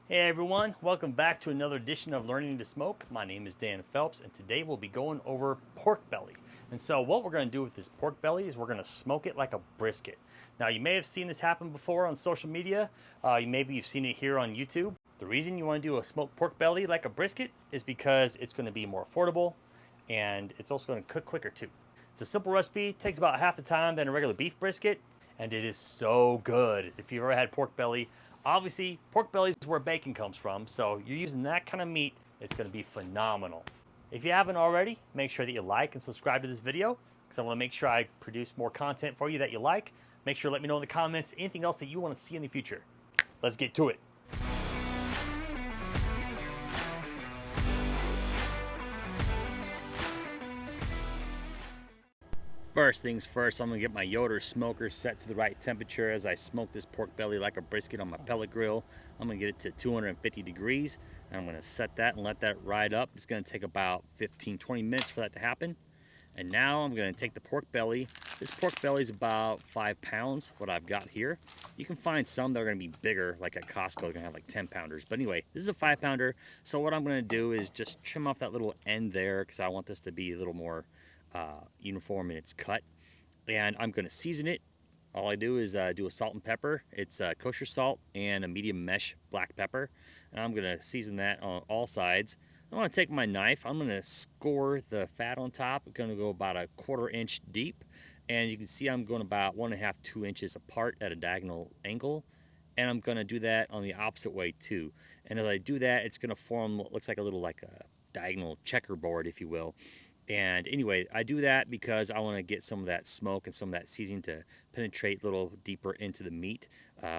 Hey everyone, welcome back to another edition of Learning to Smoke. My name is Dan Phelps, and today we'll be going over pork belly. And so what we're going to do with this pork belly is we're going to smoke it like a brisket. Now you may have seen this happen before on social media, maybe you've seen it here on YouTube. The reason you want to do a smoked pork belly like a brisket is because it's going to be more affordable, and it's also going to cook quicker too. It's a simple recipe, takes about half the time than a regular beef brisket, and it is so good. If you've ever had pork belly, obviously, pork belly is where bacon comes from, so you're using that kind of meat, it's going to be phenomenal. If you haven't already, make sure that you like and subscribe to this video, because I want to make sure I produce more content for you that you like. Make sure to let me know in the comments anything else that you want to see in the future. Let's get to it. First things first, I'm going to get my Yoder smoker set to the right temperature as I smoke this pork belly like a brisket on my pellet grill. I'm going to get it to 250 degrees, and I'm going to set that and let that ride up. It's going to take about 15-20 minutes for that to happen. And now I'm going to take the pork belly. This pork belly is about 5 pounds, what I've got here. You can find some that are going to be bigger, like at Costco, they're going to have like 10 pounders. But anyway, this is a 5 pounder. So what I'm going to do is just trim off that little end there, because I want this to be a little more uniform in its cut. And I'm going to season it. All I do is do a salt and pepper. It's kosher salt and a medium mesh black pepper, and I'm going to season that on all sides. I want to take my knife, I'm going to score the fat on top. It's going to go about a 1/4 inch deep, and you can see I'm going about 1.5–2 inches apart at a diagonal angle, and I'm going to do that on the opposite way too. And as I do that, it's going to form what looks like a little like a diagonal checkerboard, if you will. And anyway, I do that because I want to get some of that smoke and some of that seasoning to penetrate a little deeper into the meat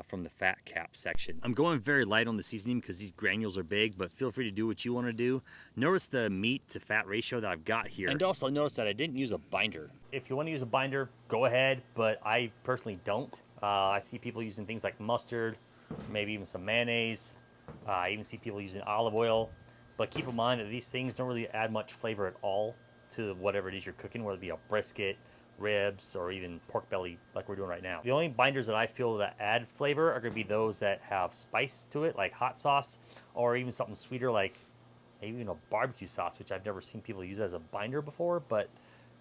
from the fat cap section. I'm going very light on the seasoning because these granules are big, but feel free to do what you want to do. Notice the meat to fat ratio that I've got here. And also notice that I didn't use a binder. If you want to use a binder, go ahead, but I personally don't. I see people using things like mustard, maybe even some mayonnaise. I even see people using olive oil. But keep in mind that these things don't really add much flavor at all to whatever it is you're cooking, whether it be a brisket, ribs, or even pork belly like we're doing right now. The only binders that I feel that add flavor are going to be those that have spice to it, like hot sauce, or even something sweeter like maybe even a barbecue sauce, which I've never seen people use as a binder before, but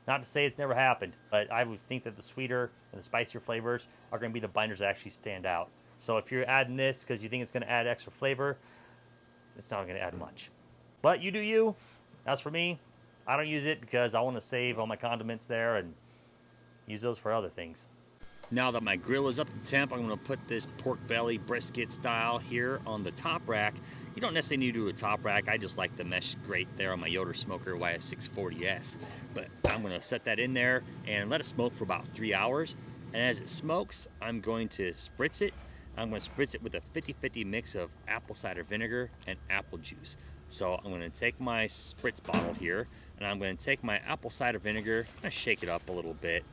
not to say it's never happened. But I would think that the sweeter and the spicier flavors are going to be the binders that actually stand out. So if you're adding this because you think it's going to add extra flavor, it's not going to add much. But you do you. As for me, I don't use it because I want to save all my condiments there and use those for other things. Now that my grill is up to temp, I'm going to put this pork belly brisket style here on the top rack. You don't necessarily need to do a top rack. I just like the mesh grate there on my Yoder smoker YS640S. But I'm going to set that in there and let it smoke for about 3 hours. And as it smokes, I'm going to spritz it. I'm going to spritz it with a 50-50 mix of apple cider vinegar and apple juice. So I'm going to take my spritz bottle here, and I'm going to take my apple cider vinegar, I'm going to shake it up a little bit.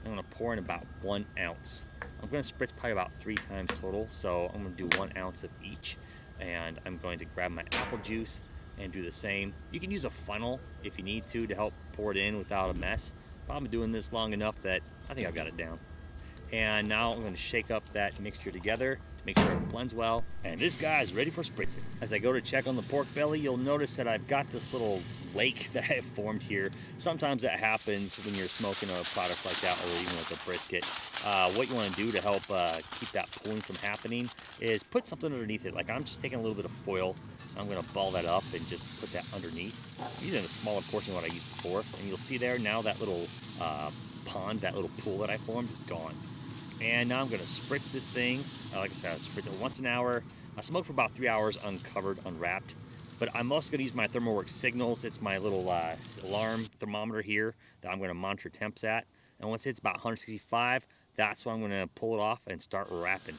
I'm going to pour in about 1 ounce. I'm going to spritz probably about 3 times total, so I'm going to do 1 ounce of each. And I'm going to grab my apple juice and do the same. You can use a funnel if you need to help pour it in without a mess. But I'm doing this long enough that I think I've got it down. And now I'm going to shake up that mixture together to make sure it blends well. And this guy is ready for spritzing. As I go to check on the pork belly, you'll notice that I've got this little lake that I have formed here. Sometimes that happens when you're smoking a product like that, or even with a brisket. What you want to do to help keep that pooling from happening is put something underneath it. Like I'm just taking a little bit of foil. I'm going to ball that up and just put that underneath. I'm using a smaller portion of what I used before. And you'll see there now that little pond, that little pool that I formed is gone. And now I'm going to spritz this thing. Like I said, I spritz it once an hour. I smoke for about 3 hours uncovered, unwrapped. But I'm also going to use my ThermoWorks signals. It's my little alarm thermometer here that I'm going to monitor temps at. And once it's about 165, that's when I'm going to pull it off and start wrapping.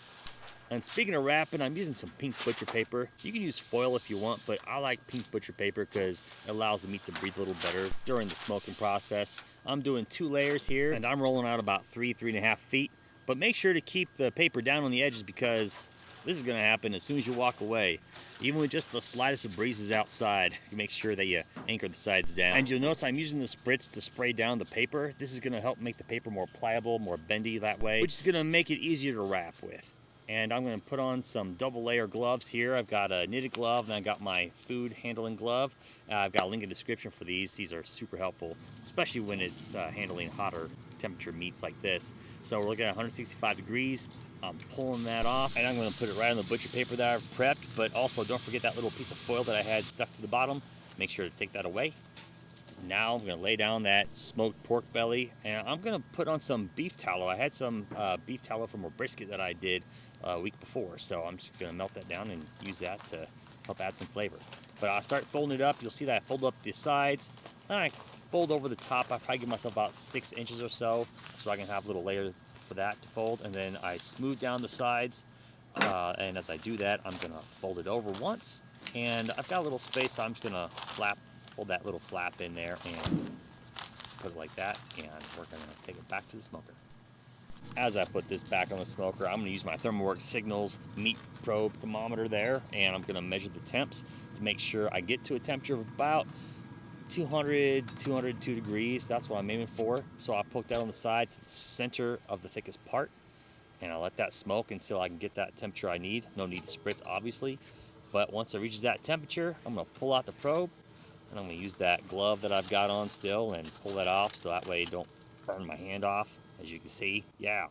And speaking of wrapping, I'm using some pink butcher paper. You can use foil if you want, but I like pink butcher paper because it allows the meat to breathe a little better during the smoking process. I'm doing 2 layers here, and I'm rolling out about 3–3.5 feet. But make sure to keep the paper down on the edges because this is going to happen as soon as you walk away. Even with just the slightest of breezes outside, you make sure that you anchor the sides down. And you'll notice I'm using the spritz to spray down the paper. This is going to help make the paper more pliable, more bendy that way, which is going to make it easier to wrap with. And I'm going to put on some double layer gloves here. I've got a knitted glove and I've got my food handling glove. I've got a link in the description for these. These are super helpful, especially when it's handling hotter temperature meats like this. So we're looking at 165 degrees. I'm pulling that off and I'm going to put it right on the butcher paper that I've prepped, but also don't forget that little piece of foil that I had stuck to the bottom. Make sure to take that away. Now I'm going to lay down that smoked pork belly and I'm going to put on some beef tallow. I had some beef tallow from a brisket that I did a week before, so I'm just going to melt that down and use that to help add some flavor. But I'll start folding it up. You'll see that I fold up the sides and I fold over the top. I probably give myself about 6 inches or so I can have a little layer for that to fold, and then I smooth down the sides, and as I do that I'm going to fold it over once, and I've got a little space, so I'm just going to fold that little flap in there and put it like that, and we're going to take it back to the smoker. As I put this back on the smoker, I'm going to use my ThermoWorks Signals meat probe thermometer there, and I'm going to measure the temps to make sure I get to a temperature of about 202 degrees. That's what I'm aiming for. So I poke that on the side to the center of the thickest part, and I let that smoke until I can get that temperature I need. No need to spritz, obviously, but once it reaches that temperature, I'm going to pull out the probe, and I'm going to use that glove that I've got on still and pull that off so that way I don't burn my hand off, as you can see. Yeah.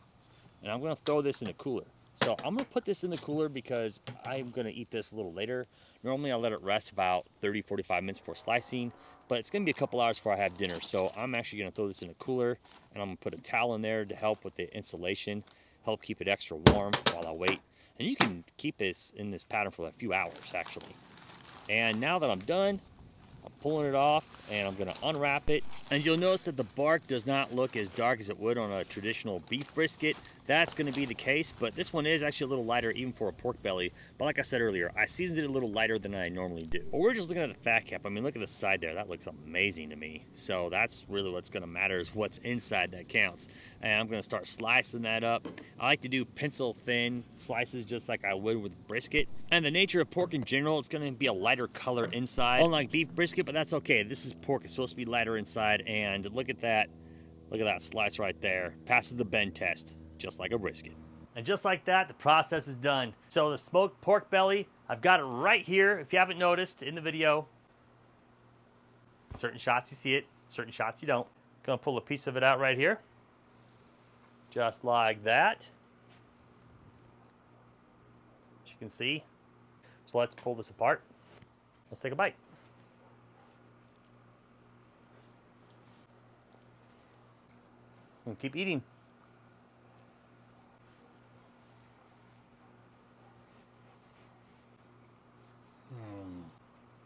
And I'm going to throw this in the cooler. So I'm going to put this in the cooler because I'm going to eat this a little later. Normally I let it rest about 30-45 minutes before slicing, but it's going to be a couple hours before I have dinner. So I'm actually going to throw this in a cooler, and I'm going to put a towel in there to help with the insulation, help keep it extra warm while I wait. And you can keep this in this pattern for a few hours actually. And now that I'm done, I'm pulling it off and I'm going to unwrap it. And you'll notice that the bark does not look as dark as it would on a traditional beef brisket. That's going to be the case, but this one is actually a little lighter even for a pork belly. But like I said earlier, I seasoned it a little lighter than I normally do. But we're just looking at the fat cap. I mean, look at the side there. That looks amazing to me. So that's really what's going to matter, is what's inside that counts. And I'm going to start slicing that up. I like to do pencil thin slices just like I would with brisket. And the nature of pork in general, it's going to be a lighter color inside, unlike beef brisket, but that's okay. This is pork. It's supposed to be lighter inside. And look at that. Look at that slice right there. Passes the bend test, just like a brisket. And just like that, the process is done. So the smoked pork belly, I've got it right here. If you haven't noticed in the video, certain shots you see it, certain shots you don't. Gonna pull a piece of it out right here. Just like that. As you can see. So let's pull this apart. Let's take a bite. And keep eating.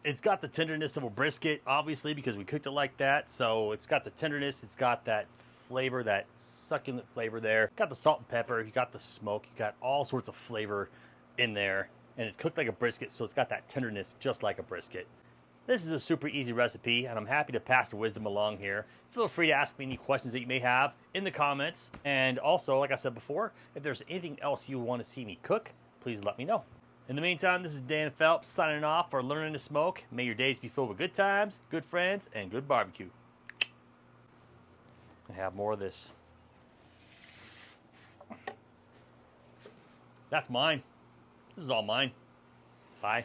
It's got the tenderness of a brisket, obviously, because we cooked it like that. So it's got the tenderness, it's got that flavor, that succulent flavor there. Got the salt and pepper, you got the smoke, you got all sorts of flavor in there. And it's cooked like a brisket, so it's got that tenderness just like a brisket. This is a super easy recipe, and I'm happy to pass the wisdom along here. Feel free to ask me any questions that you may have in the comments. And also, like I said before, if there's anything else you want to see me cook, please let me know. In the meantime, this is Dan Phelps signing off for Learning to Smoke. May your days be filled with good times, good friends, and good barbecue. I have more of this. That's mine. This is all mine. Bye.